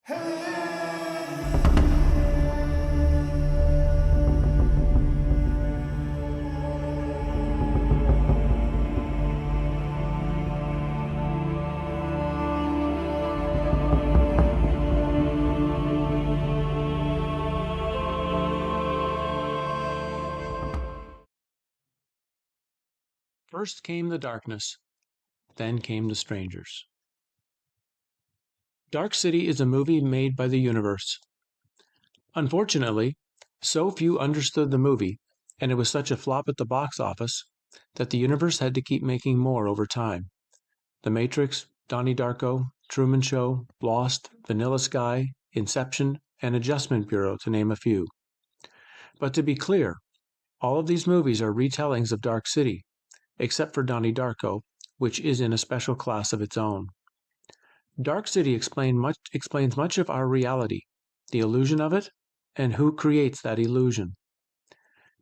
First came the darkness, then came the strangers. Dark City is a movie made by the universe. Unfortunately, so few understood the movie, and it was such a flop at the box office, that the universe had to keep making more over time. The Matrix, Donnie Darko, Truman Show, Lost, Vanilla Sky, Inception, and Adjustment Bureau, to name a few. But to be clear, all of these movies are retellings of Dark City, except for Donnie Darko, which is in a special class of its own. Dark City explains much of our reality, the illusion of it, and who creates that illusion.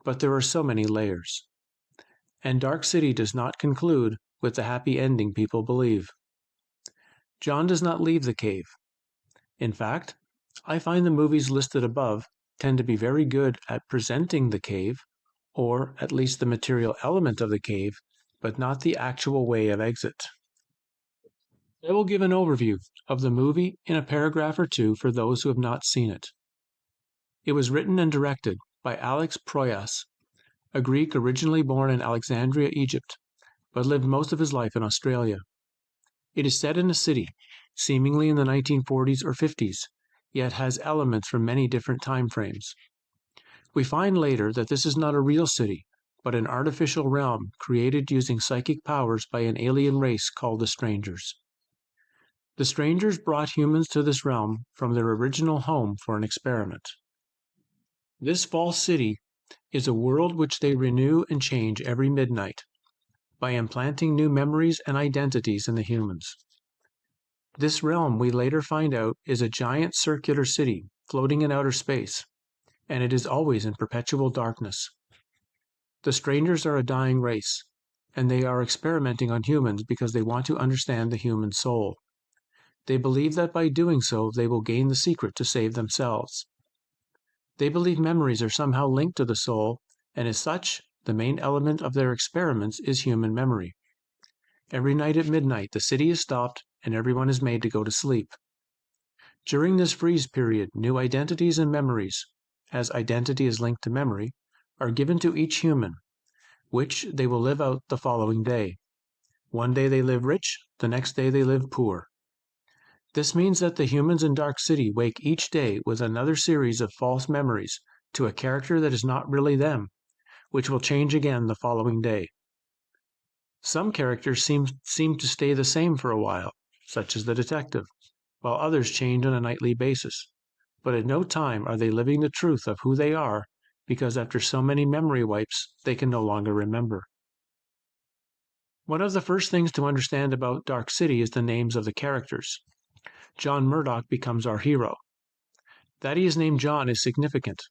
But there are so many layers. And Dark City does not conclude with the happy ending people believe. John does not leave the cave. In fact, I find the movies listed above tend to be very good at presenting the cave, or at least the material element of the cave, but not the actual way of exit. I will give an overview of the movie in a paragraph or two for those who have not seen it. It was written and directed by Alex Proyas, a Greek originally born in Alexandria, Egypt, but lived most of his life in Australia. It is set in a city, seemingly in the 1940s or 50s, yet has elements from many different time frames. We find later that this is not a real city, but an artificial realm created using psychic powers by an alien race called the Strangers. The Strangers brought humans to this realm from their original home for an experiment. This false city is a world which they renew and change every midnight by implanting new memories and identities in the humans. This realm, we later find out, is a giant circular city floating in outer space, and it is always in perpetual darkness. The Strangers are a dying race, and they are experimenting on humans because they want to understand the human soul. They believe that by doing so, they will gain the secret to save themselves. They believe memories are somehow linked to the soul, and as such, the main element of their experiments is human memory. Every night at midnight, the city is stopped, and everyone is made to go to sleep. During this freeze period, new identities and memories, as identity is linked to memory, are given to each human, which they will live out the following day. One day they live rich, the next day they live poor. This means that the humans in Dark City wake each day with another series of false memories to a character that is not really them, which will change again the following day. Some characters seem to stay the same for a while, such as the detective, while others change on a nightly basis. But at no time are they living the truth of who they are, because after so many memory wipes, they can no longer remember. One of the first things to understand about Dark City is the names of the characters. John Murdoch becomes our hero. That he is named John is significant.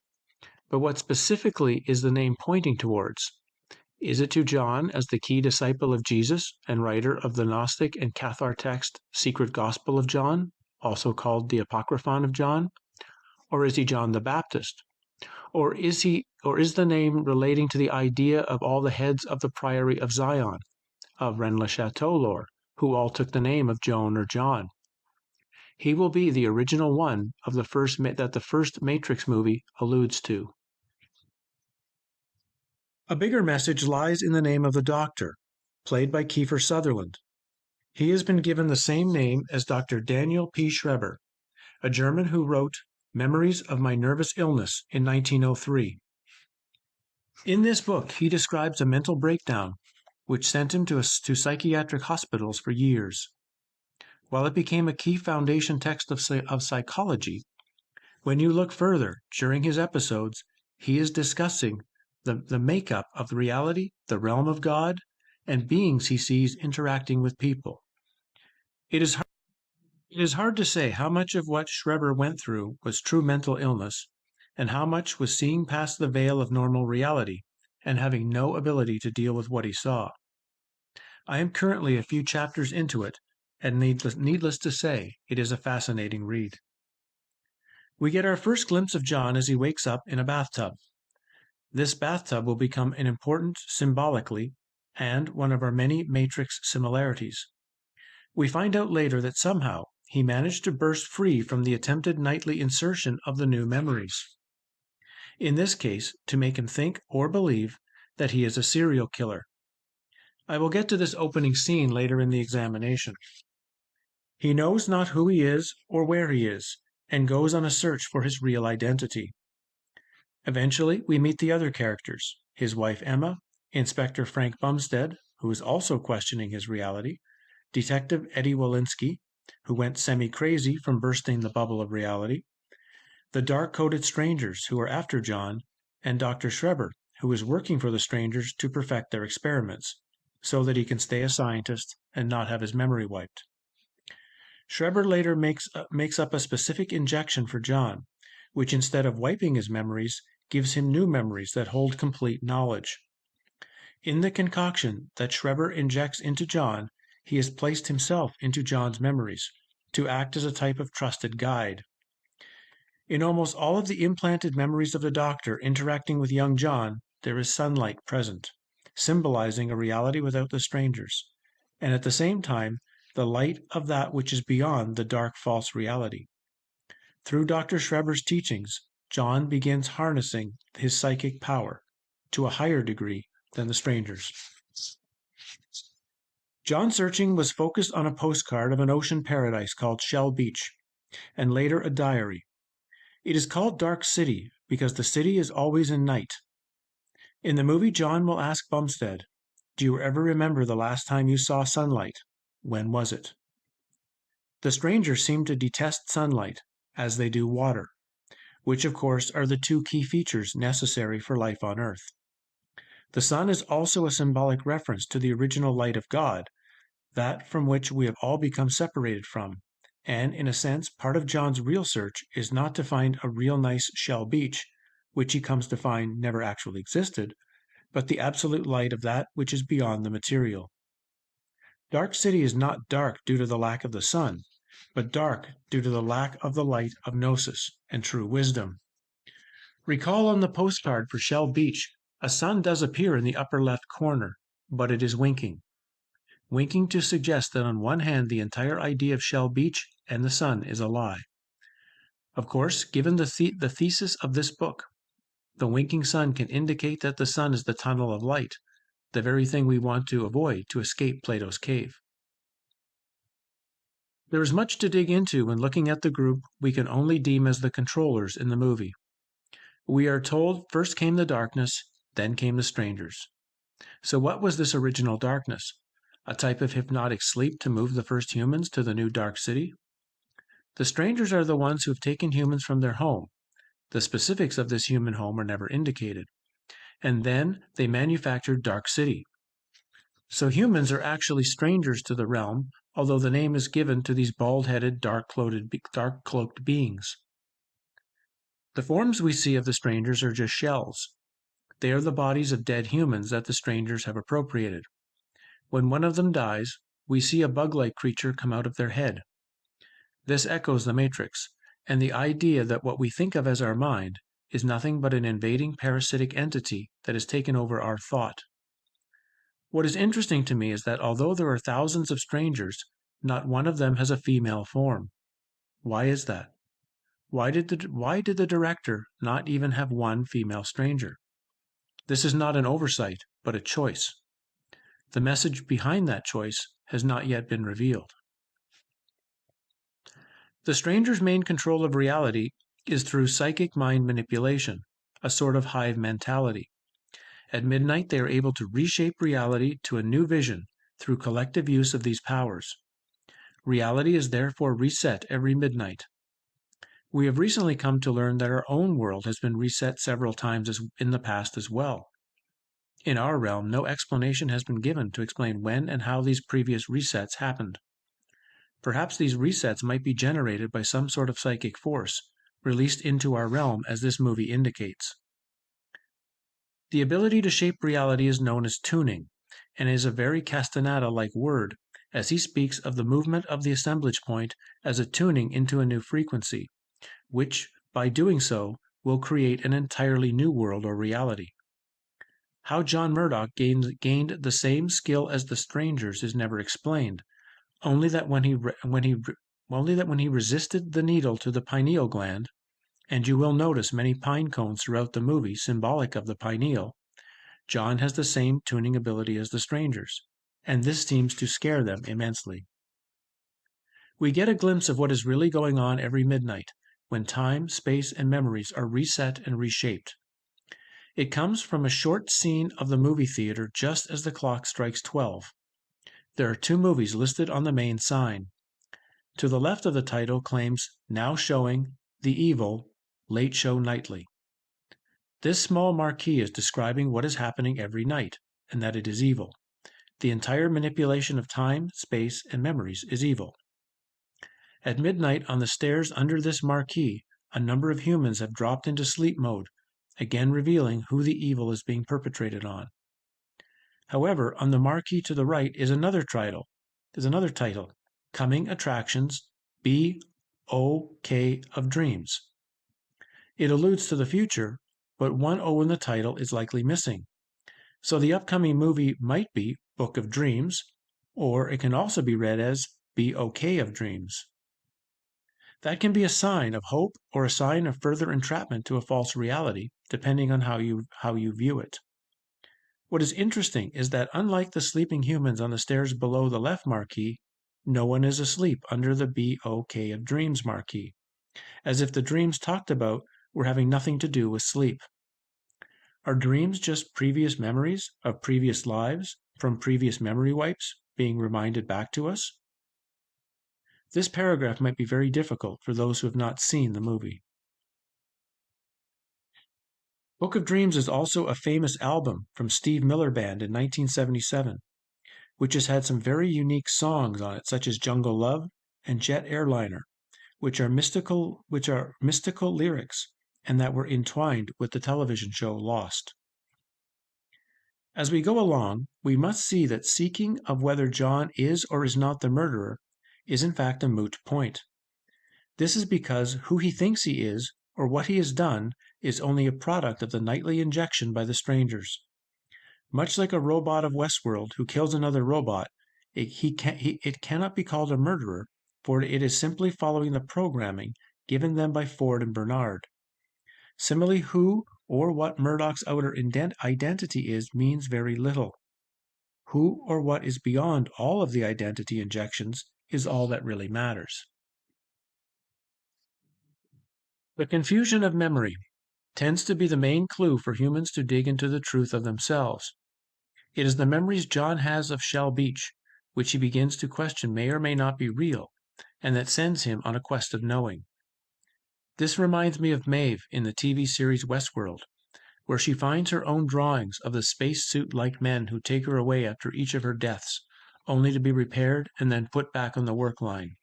But what specifically is the name pointing towards? Is it to John as the key disciple of Jesus and writer of the Gnostic and Cathar text Secret Gospel of John, also called the Apocryphon of John? Or is he John the Baptist? Or is the name relating to the idea of all the heads of the Priory of Zion, of Rennes-le-Château lore, who all took the name of Joan or John? He will be the original one of the first Matrix movie alludes to. A bigger message lies in the name of the Doctor, played by Kiefer Sutherland. He has been given the same name as Dr. Daniel P. Schreiber, a German who wrote Memories of My Nervous Illness in 1903. In this book, he describes a mental breakdown which sent him to psychiatric hospitals for years. While it became a key foundation text of psychology, when you look further during his episodes, he is discussing the makeup of the reality, the realm of God, and beings he sees interacting with people. It is hard to say how much of what Schreiber went through was true mental illness, and how much was seeing past the veil of normal reality and having no ability to deal with what he saw. I am currently a few chapters into it, and needless to say, it is a fascinating read. We get our first glimpse of John as he wakes up in a bathtub. This bathtub will become an important symbolically and one of our many Matrix similarities. We find out later that somehow he managed to burst free from the attempted nightly insertion of the new memories. In this case, to make him think or believe that he is a serial killer. I will get to this opening scene later in the examination. He knows not who he is or where he is, and goes on a search for his real identity. Eventually, we meet the other characters, his wife Emma, Inspector Frank Bumstead, who is also questioning his reality, Detective Eddie Walensky, who went semi-crazy from bursting the bubble of reality, the dark-coated strangers who are after John, and Dr. Schreber, who is working for the strangers to perfect their experiments, so that he can stay a scientist and not have his memory wiped. Schreber later makes up a specific injection for John, which instead of wiping his memories, gives him new memories that hold complete knowledge. In the concoction that Schreber injects into John, he has placed himself into John's memories, to act as a type of trusted guide. In almost all of the implanted memories of the Doctor interacting with young John, there is sunlight present, symbolizing a reality without the strangers, and at the same time, the light of that which is beyond the dark false reality. Through Dr. Schreber's teachings, John begins harnessing his psychic power to a higher degree than the strangers. John's searching was focused on a postcard of an ocean paradise called Shell Beach, and later a diary. It is called Dark City because the city is always in night. In the movie, John will ask Bumstead, "Do you ever remember the last time you saw sunlight? When was it?" The strangers seem to detest sunlight, as they do water, which of course are the two key features necessary for life on Earth. The sun is also a symbolic reference to the original light of God, that from which we have all become separated from, and in a sense, part of John's real search is not to find a real nice Shell Beach, which he comes to find never actually existed, but the absolute light of that which is beyond the material. Dark City is not dark due to the lack of the sun, but dark due to the lack of the light of gnosis and true wisdom. Recall on the postcard for Shell Beach, a sun does appear in the upper left corner, but it is winking. Winking to suggest that on one hand the entire idea of Shell Beach and the sun is a lie. Of course, given the thesis of this book, the winking sun can indicate that the sun is the tunnel of light, the very thing we want to avoid to escape Plato's cave. There is much to dig into when looking at the group we can only deem as the controllers in the movie. We are told first came the darkness, then came the strangers. So what was this original darkness? A type of hypnotic sleep to move the first humans to the new dark city? The strangers are the ones who have taken humans from their home. The specifics of this human home are never indicated. And then they manufactured Dark City. So humans are actually strangers to the realm, although the name is given to these bald-headed, dark-cloaked beings. The forms we see of the strangers are just shells. They are the bodies of dead humans that the strangers have appropriated. When one of them dies, we see a bug-like creature come out of their head. This echoes the Matrix, and the idea that what we think of as our mind is nothing but an invading parasitic entity that has taken over our thought. What is interesting to me is that although there are thousands of strangers, not one of them has a female form. Why is that? Why did the director not even have one female stranger? This is not an oversight, but a choice. The message behind that choice has not yet been revealed. The stranger's main control of reality is through psychic mind manipulation, a sort of hive mentality. At midnight, they are able to reshape reality to a new vision through collective use of these powers. Reality is therefore reset every midnight. We have recently come to learn that our own world has been reset several times in the past as well. In our realm, no explanation has been given to explain when and how these previous resets happened. Perhaps these resets might be generated by some sort of psychic force, released into our realm as this movie indicates. The ability to shape reality is known as tuning, and is a very Castaneda-like word, as he speaks of the movement of the assemblage point as a tuning into a new frequency, which By doing so, we'll create an entirely new world or reality. How John Murdoch gained the same skill as the strangers is never explained, only that when he resisted the needle to the pineal gland, and you will notice many pine cones throughout the movie symbolic of the pineal, John has the same tuning ability as the strangers, and this seems to scare them immensely. We get a glimpse of what is really going on every midnight, when time, space, and memories are reset and reshaped. It comes from a short scene of the movie theater just as the clock strikes 12. There are 2 movies listed on the main sign. To the left of the title claims, "Now showing, The Evil, Late Show Nightly." This small marquee is describing what is happening every night, and that it is evil. The entire manipulation of time, space, and memories is evil. At midnight on the stairs under this marquee, a number of humans have dropped into sleep mode, again revealing who the evil is being perpetrated on. However, on the marquee to the right is another title, Coming Attractions, B.O.K. of Dreams. It alludes to the future, but one O in the title is likely missing. So the upcoming movie might be Book of Dreams, or it can also be read as B.O.K. of Dreams. That can be a sign of hope or a sign of further entrapment to a false reality, depending on how you view it. What is interesting is that unlike the sleeping humans on the stairs below the left marquee, no one is asleep under the B.O.K. of Dreams marquee, as if the dreams talked about were having nothing to do with sleep. Are dreams just previous memories of previous lives from previous memory wipes being reminded back to us? This paragraph might be very difficult for those who have not seen the movie. Book of Dreams is also a famous album from Steve Miller Band in 1977, which has had some very unique songs on it, such as Jungle Love and Jet Airliner, which are mystical lyrics and that were entwined with the television show Lost. As we go along, we must see that seeking of whether John is or is not the murderer is in fact a moot point. This is because who he thinks he is, or what he has done, is only a product of the nightly injection by the strangers. Much like a robot of Westworld who kills another robot, it cannot be called a murderer, for it is simply following the programming given them by Ford and Bernard. Similarly, who or what Murdoch's outer identity is means very little. Who or what is beyond all of the identity injections is all that really matters. The confusion of memory tends to be the main clue for humans to dig into the truth of themselves. It is the memories John has of Shell Beach, which he begins to question may or may not be real, and that sends him on a quest of knowing. This reminds me of Maeve in the TV series Westworld, where she finds her own drawings of the spacesuit-like men who take her away after each of her deaths, only to be repaired and then put back on the work line.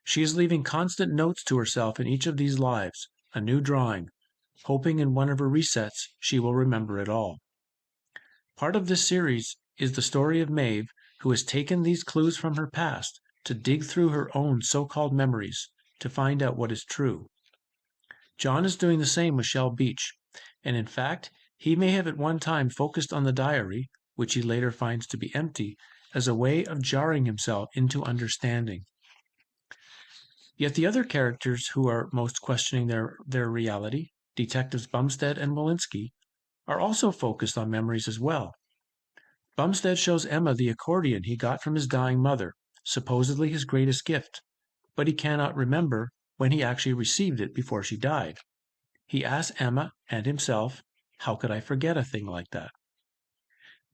She is leaving constant notes to herself in each of these lives, a new drawing, hoping in one of her resets she will remember it all. Part of this series is the story of Maeve, who has taken these clues from her past to dig through her own so-called memories to find out what is true. John is doing the same with Shell Beach, and in fact, he may have at one time focused on the diary, which he later finds to be empty, as a way of jarring himself into understanding. Yet the other characters who are most questioning their reality, Detectives Bumstead and Walensky, are also focused on memories as well. Bumstead shows Emma the accordion he got from his dying mother, supposedly his greatest gift, but he cannot remember when he actually received it before she died. He asks Emma and himself, "How could I forget a thing like that?"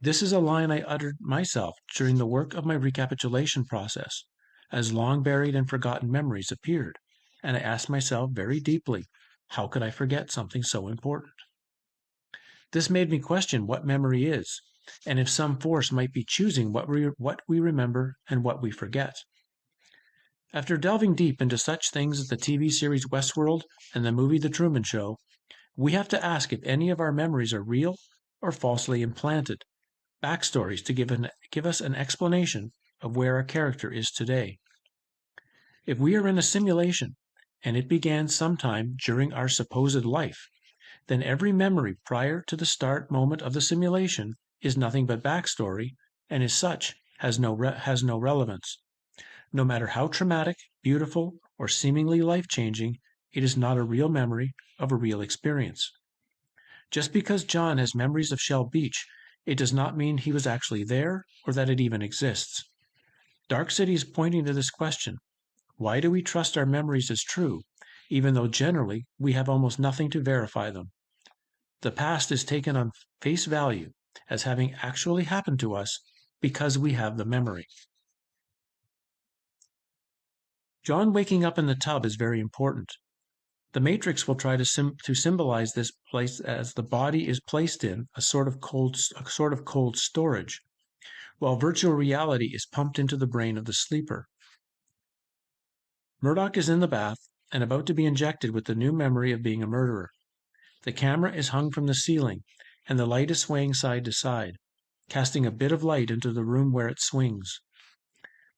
This is a line I uttered myself during the work of my recapitulation process, as long buried and forgotten memories appeared, and I asked myself very deeply, how could I forget something so important? This made me question what memory is, and if some force might be choosing what we remember and what we forget. After delving deep into such things as the TV series Westworld and the movie The Truman Show, we have to ask if any of our memories are real or falsely implanted, backstories to give us an explanation of where our character is today. If we are in a simulation, and it began sometime during our supposed life, then every memory prior to the start moment of the simulation is nothing but backstory, and as such has no relevance. No matter how traumatic, beautiful, or seemingly life-changing, it is not a real memory of a real experience. Just because John has memories of Shell Beach, it does not mean he was actually there or that it even exists. Dark City is pointing to this question. Why do we trust our memories as true, even though generally we have almost nothing to verify them? The past is taken on face value as having actually happened to us because we have the memory. John waking up in the tub is very important. The Matrix will try to symbolize this place as the body is placed in a sort of cold storage, while virtual reality is pumped into the brain of the sleeper. Murdoch is in the bath and about to be injected with the new memory of being a murderer. The camera is hung from the ceiling, and the light is swaying side to side, casting a bit of light into the room where it swings.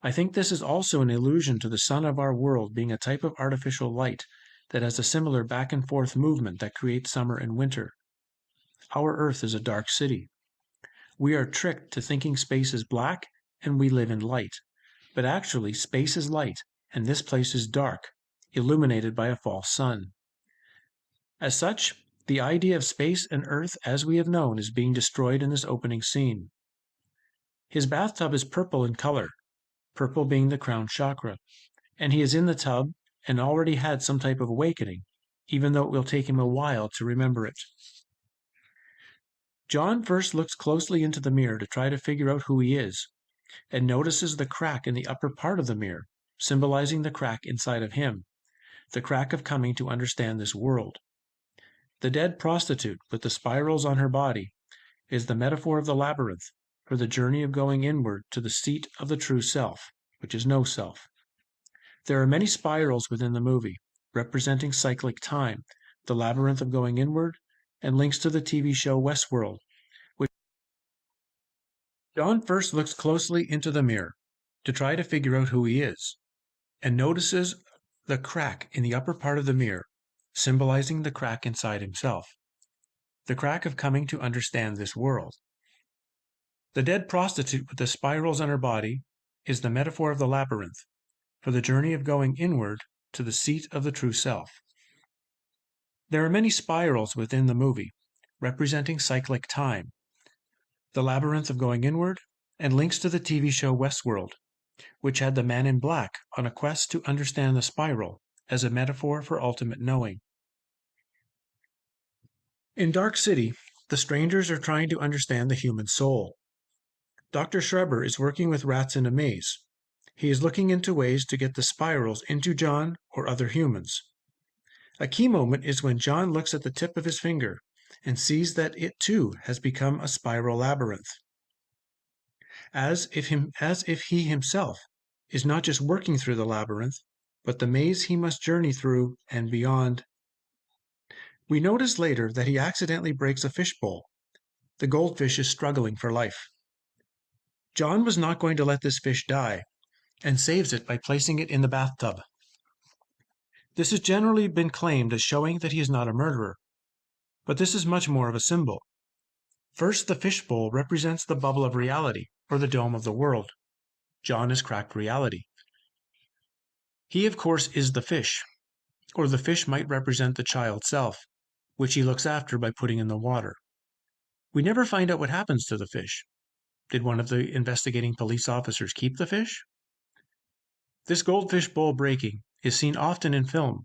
I think this is also an allusion to the sun of our world being a type of artificial light that has a similar back and forth movement that creates summer and winter. Our Earth is a dark city. We are tricked to thinking space is black and we live in light, but actually space is light and this place is dark, illuminated by a false sun. As such, the idea of space and Earth as we have known is being destroyed in this opening scene. His bathtub is purple in color, purple being the crown chakra, and he is in the tub and already had some type of awakening, even though it will take him a while to remember it. John first looks closely into the mirror to try to figure out who he is, and notices the crack in the upper part of the mirror, symbolizing the crack inside of him, the crack of coming to understand this world. The dead prostitute with the spirals on her body is the metaphor of the labyrinth for the journey of going inward to the seat of the true self, which is no self. There are many spirals within the movie, representing cyclic time, the labyrinth of going inward, and links to the TV show Westworld. John first looks closely into the mirror to try to figure out who he is, and notices the crack in the upper part of the mirror, symbolizing the crack inside himself, the crack of coming to understand this world. The dead prostitute with the spirals on her body is the metaphor of the labyrinth, for the journey of going inward to the seat of the true self. There are many spirals within the movie, representing cyclic time, the labyrinth of going inward, and links to the TV show Westworld, which had the man in black on a quest to understand the spiral as a metaphor for ultimate knowing. In Dark City, the strangers are trying to understand the human soul. Dr. Schreber is working with rats in a maze. He is looking into ways to get the spirals into John or other humans. A key moment is when John looks at the tip of his finger and sees that it too has become a spiral labyrinth. As if he himself is not just working through the labyrinth, but the maze he must journey through and beyond. We notice later that he accidentally breaks a fishbowl. The goldfish is struggling for life. John was not going to let this fish die, and saves it by placing it in the bathtub. This has generally been claimed as showing that he is not a murderer, but this is much more of a symbol. First, the fishbowl represents the bubble of reality, or the dome of the world. John has cracked reality. He, of course, is the fish, or the fish might represent the child self, which he looks after by putting in the water. We never find out what happens to the fish. Did one of the investigating police officers keep the fish? This goldfish bowl breaking is seen often in film,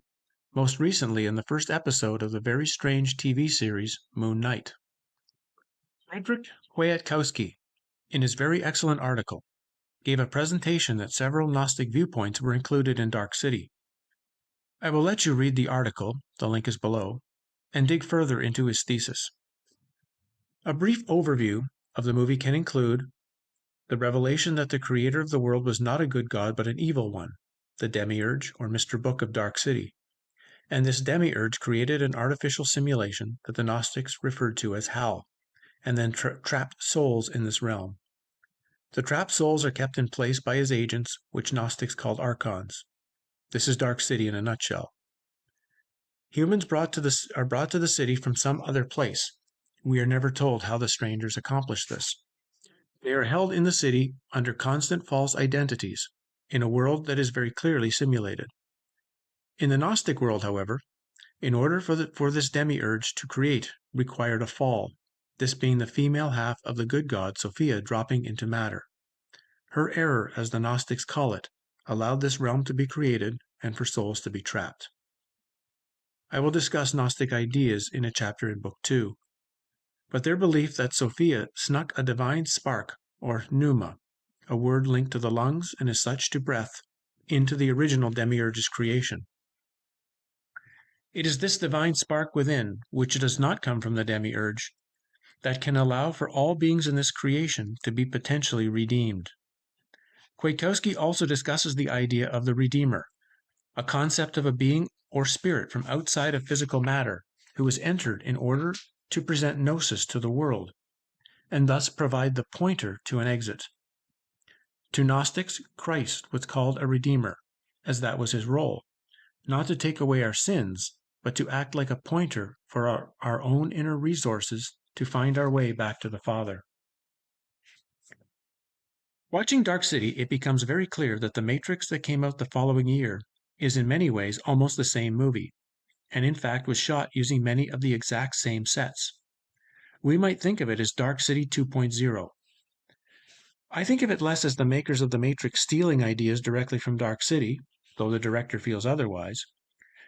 most recently in the first episode of the very strange TV series Moon Knight. Frederick Kwiatkowski, in his very excellent article, gave a presentation that several Gnostic viewpoints were included in Dark City. I will let you read the article, the link is below, and dig further into his thesis. A brief overview of the movie can include the revelation that the creator of the world was not a good god but an evil one, the Demiurge or Mr. Book of Dark City, and this Demiurge created an artificial simulation that the Gnostics referred to as Hell, and then trapped souls in this realm. The trapped souls are kept in place by his agents, which Gnostics called archons. This is Dark City in a nutshell. Humans are brought to the city from some other place. We are never told how the strangers accomplish this. They are held in the city under constant false identities, in a world that is very clearly simulated. In the Gnostic world, however, in order for this demiurge to create required a fall, this being the female half of the good god Sophia dropping into matter. Her error, as the Gnostics call it, allowed this realm to be created and for souls to be trapped. I will discuss Gnostic ideas in a chapter in Book 2, but their belief that Sophia snuck a divine spark, or pneuma, a word linked to the lungs and as such to breath, into the original demiurge's creation. It is this divine spark within, which does not come from the demiurge, that can allow for all beings in this creation to be potentially redeemed. Kwiatkowski also discusses the idea of the Redeemer, a concept of a being or spirit from outside of physical matter who is entered in order to present gnosis to the world, and thus provide the pointer to an exit. To Gnostics, Christ was called a Redeemer, as that was his role, not to take away our sins, but to act like a pointer for our own inner resources to find our way back to the Father. Watching Dark City, it becomes very clear that The Matrix that came out the following year is in many ways almost the same movie, and in fact was shot using many of the exact same sets. We might think of it as Dark City 2.0. I think of it less as the makers of The Matrix stealing ideas directly from Dark City, though the director feels otherwise,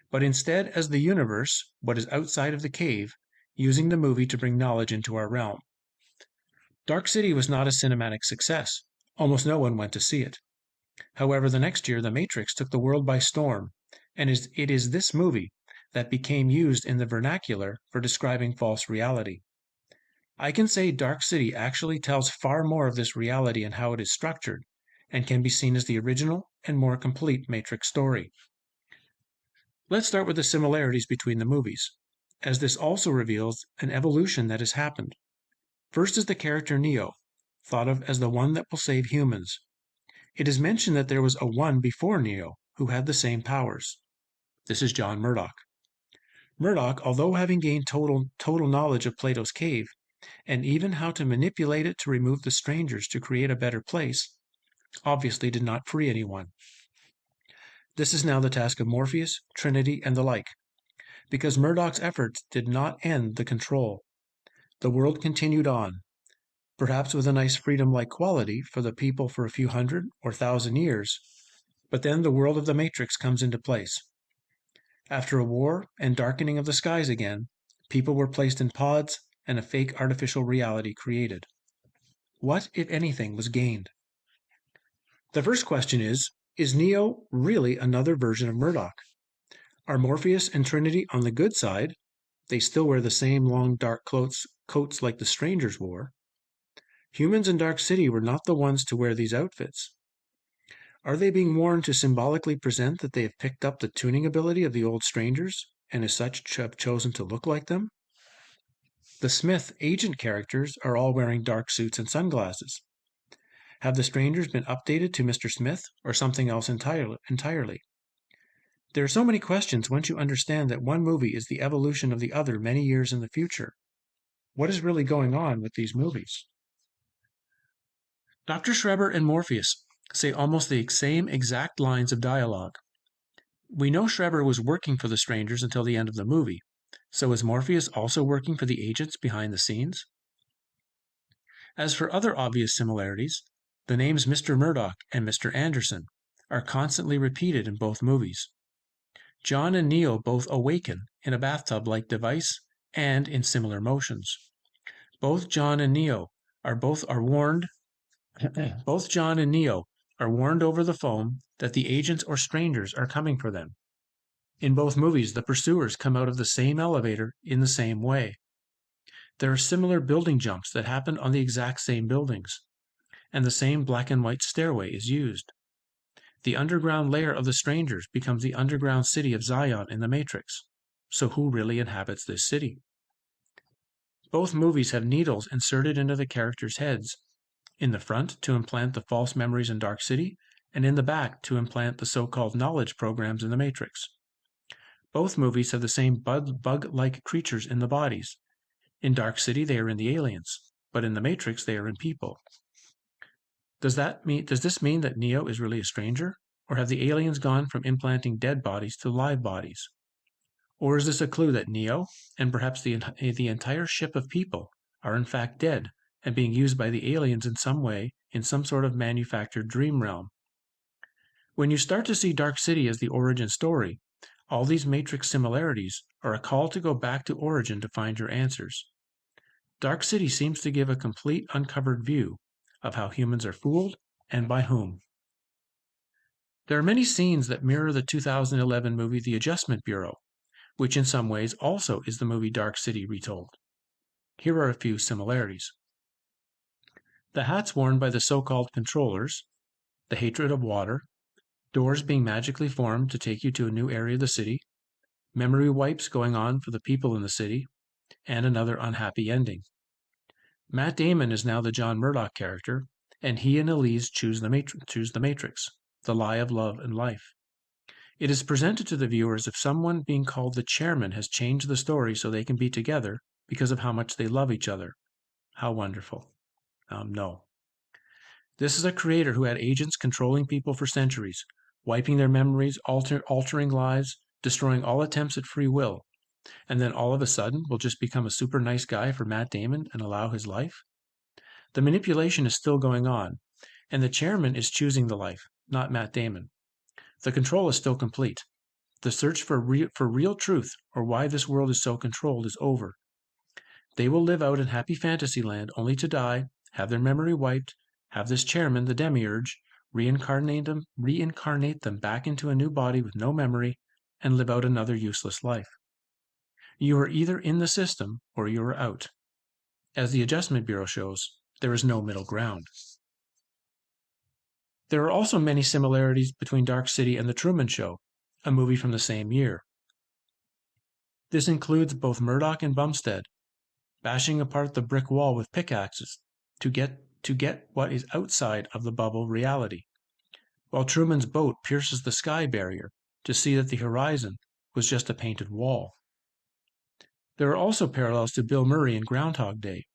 but instead as the universe, what is outside of the cave, using the movie to bring knowledge into our realm. Dark City was not a cinematic success. Almost no one went to see it. However, the next year, The Matrix took the world by storm, and it is this movie that became used in the vernacular for describing false reality. I can say Dark City actually tells far more of this reality and how it is structured, and can be seen as the original and more complete Matrix story. Let's start with the similarities between the movies, as this also reveals an evolution that has happened. First is the character Neo, thought of as the one that will save humans. It is mentioned that there was a one before Neo who had the same powers. This is John Murdoch. Murdoch, although having gained total knowledge of Plato's cave, and even how to manipulate it to remove the strangers to create a better place, obviously did not free anyone. This is now the task of Morpheus, Trinity, and the like, because Murdoch's efforts did not end the control. The world continued on, perhaps with a nice freedom-like quality for the people for a few hundred or thousand years, but then the world of the Matrix comes into place. After a war and darkening of the skies again, people were placed in pods and a fake artificial reality created. What, if anything, was gained? The first question is Neo really another version of Murdoch? Are Morpheus and Trinity on the good side? They still wear the same long dark coats like the strangers wore. Humans in Dark City were not the ones to wear these outfits. Are they being worn to symbolically present that they have picked up the tuning ability of the old strangers, and as such have chosen to look like them? The Smith agent characters are all wearing dark suits and sunglasses. Have the strangers been updated to Mr. Smith or something else entirely? There are so many questions once you understand that one movie is the evolution of the other many years in the future. What is really going on with these movies? Dr. Schreber and Morpheus say almost the same exact lines of dialogue. We know Schreber was working for the strangers until the end of the movie, so is Morpheus also working for the agents behind the scenes? As for other obvious similarities, the names Mr. Murdoch and Mr. Anderson are constantly repeated in both movies. John and Neo both awaken in a bathtub-like device and in similar motions. Both John and Neo are warned over the phone that the agents or strangers are coming for them. In both movies, the pursuers come out of the same elevator in the same way. There are similar building jumps that happen on the exact same buildings, and the same black and white stairway is used. The underground lair of the strangers becomes the underground city of Zion in the Matrix. So who really inhabits this city? Both movies have needles inserted into the characters' heads, in the front to implant the false memories in Dark City, and in the back to implant the so-called knowledge programs in the Matrix. Both movies have the same bug-like creatures in the bodies. In Dark City, they are in the aliens, but in The Matrix, they are in people. Does this mean that Neo is really a stranger? Or have the aliens gone from implanting dead bodies to live bodies? Or is this a clue that Neo, and perhaps the entire ship of people, are in fact dead and being used by the aliens in some way in some sort of manufactured dream realm? When you start to see Dark City as the origin story, all these Matrix similarities are a call to go back to origin to find your answers. Dark City seems to give a complete uncovered view of how humans are fooled and by whom. There are many scenes that mirror the 2011 movie The Adjustment Bureau, which in some ways also is the movie Dark City retold. Here are a few similarities. The hats worn by the so-called controllers, the hatred of water, doors being magically formed to take you to a new area of the city, memory wipes going on for the people in the city, and another unhappy ending. Matt Damon is now the John Murdoch character, and he and Elise choose the Matrix, the lie of love and life. It is presented to the viewer as if someone being called the chairman has changed the story so they can be together because of how much they love each other. How wonderful. No. This is a creator who had agents controlling people for centuries, wiping their memories, altering lives, destroying all attempts at free will, and then all of a sudden will just become a super nice guy for Matt Damon and allow his life? The manipulation is still going on, and the chairman is choosing the life, not Matt Damon. The control is still complete. The search for real truth or why this world is so controlled is over. They will live out in happy fantasy land only to die, have their memory wiped, have this chairman, the demiurge, reincarnate them back into a new body with no memory, and live out another useless life. You are either in the system or you are out. As the Adjustment Bureau shows, there is no middle ground. There are also many similarities between Dark City and The Truman Show, a movie from the same year. This includes both Murdoch and Bumstead bashing apart the brick wall with pickaxes to get what is outside of the bubble reality, while Truman's boat pierces the sky barrier to see that the horizon was just a painted wall. There are also parallels to Bill Murray in Groundhog Day,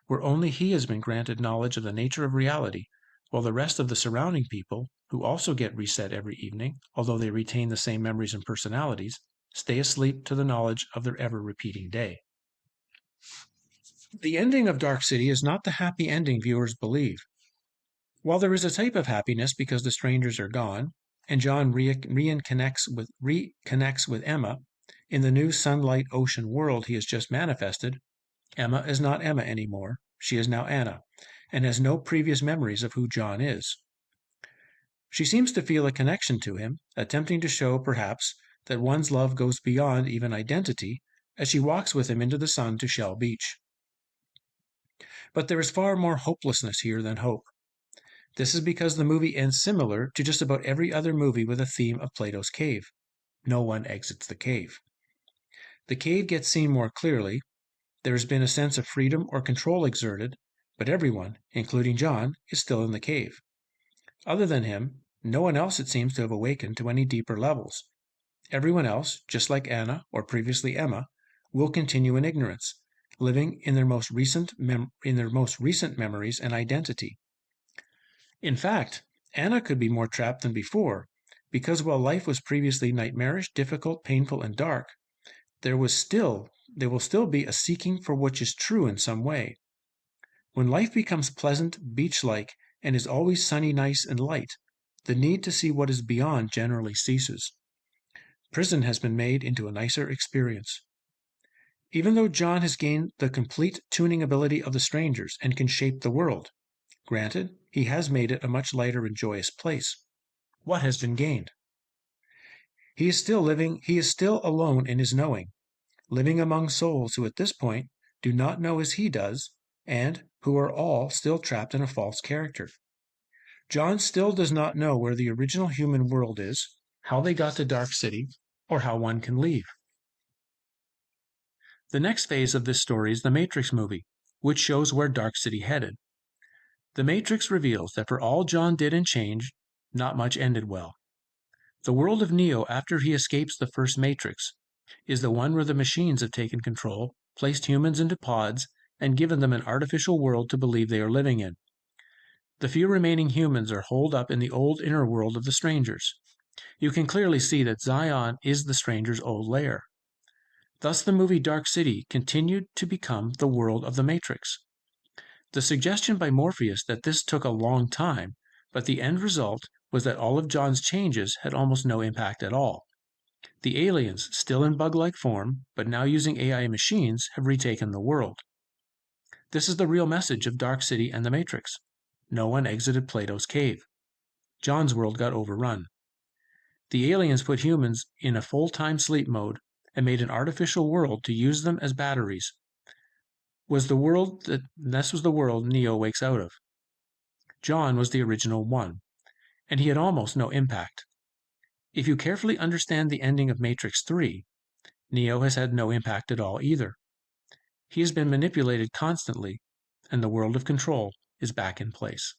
where only he has been granted knowledge of the nature of reality, while the rest of the surrounding people, who also get reset every evening, although they retain the same memories and personalities, stay asleep to the knowledge of their ever-repeating day. The ending of Dark City is not the happy ending viewers believe. While there is a type of happiness because the strangers are gone, and John reconnects with Emma in the new sunlight ocean world he has just manifested, Emma is not Emma anymore. She is now Anna, and has no previous memories of who John is. She seems to feel a connection to him, attempting to show, perhaps, that one's love goes beyond even identity as she walks with him into the sun to Shell Beach. But there is far more hopelessness here than hope. This is because the movie ends similar to just about every other movie with a theme of Plato's cave. No one exits the cave. The cave gets seen more clearly. There has been a sense of freedom or control exerted, but everyone, including John, is still in the cave. Other than him, no one else it seems to have awakened to any deeper levels. Everyone else, just like Anna or previously Emma, will continue in ignorance, living in their most recent memories and identity. In fact, Anna could be more trapped than before, because while life was previously nightmarish, difficult, painful, and dark, there will still be a seeking for what is true in some way. When life becomes pleasant, beach-like, and is always sunny, nice, and light, the need to see what is beyond generally ceases. Prison has been made into a nicer experience. Even though John has gained the complete tuning ability of the strangers and can shape the world, granted, he has made it a much lighter and joyous place. What has been gained? He is still alone in his knowing, living among souls who at this point do not know as he does, and who are all still trapped in a false character. John still does not know where the original human world is, how they got to Dark City, or how one can leave. The next phase of this story is the Matrix movie, which shows where Dark City headed. The Matrix reveals that for all John did and changed, not much ended well. The world of Neo after he escapes the first Matrix is the one where the machines have taken control, placed humans into pods, and given them an artificial world to believe they are living in. The few remaining humans are holed up in the old inner world of the strangers. You can clearly see that Zion is the stranger's old lair. Thus the movie Dark City continued to become the world of the Matrix. The suggestion by Morpheus that this took a long time, but the end result was that all of John's changes had almost no impact at all. The aliens, still in bug-like form, but now using AI machines, have retaken the world. This is the real message of Dark City and the Matrix. No one exited Plato's cave. John's world got overrun. The aliens put humans in a full-time sleep mode and made an artificial world to use them as batteries. This was the world Neo wakes out of. John was the original one, and he had almost no impact. If you carefully understand the ending of Matrix 3, Neo has had no impact at all either. He has been manipulated constantly, and the world of control is back in place.